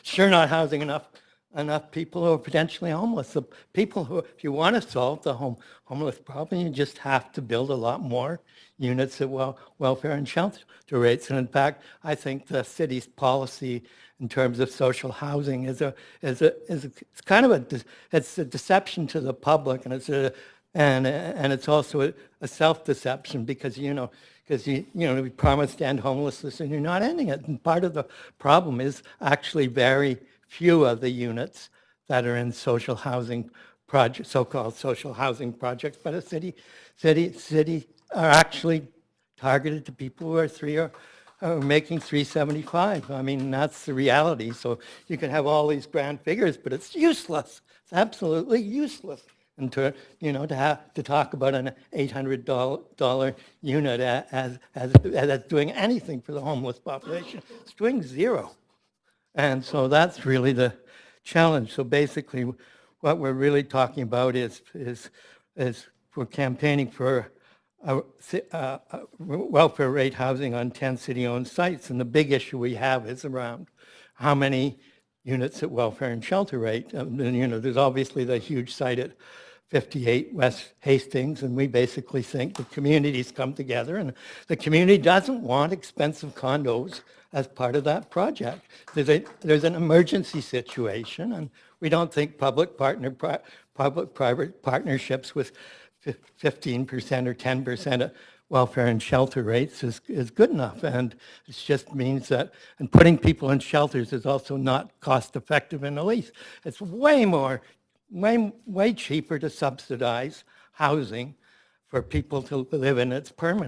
sure not housing enough people who are potentially homeless. The people who, if you want to solve the homeless problem, you just have to build a lot more units at welfare and shelter rates. And in fact, I think the city's policy in terms of social housing is it's kind of it's a deception to the public, and it's also a self-deception because we promise to end homelessness and you're not ending it. And part of the problem is actually very few of the units that are in social housing projects, so-called social housing projects by the city are actually targeted to people who are making $375. I mean, that's the reality. So you can have all these grand figures, but it's useless. It's absolutely useless. And to talk about an $800 unit as doing anything for the homeless population, it's doing zero. And so that's really the challenge. So basically, what we're really talking about is we're campaigning for welfare rate housing on 10 city-owned sites. And the big issue we have is around how many units at welfare and shelter rate. There's obviously the huge site at 58 West Hastings, and we basically think the communities come together, and the community doesn't want expensive condos as part of that project. There's an emergency situation, and we don't think public-private partnerships with 15% or 10% of welfare and shelter rates is good enough. And it just means that, and putting people in shelters is also not cost-effective in the least. It's way cheaper to subsidize housing for people to live in. It's permanent.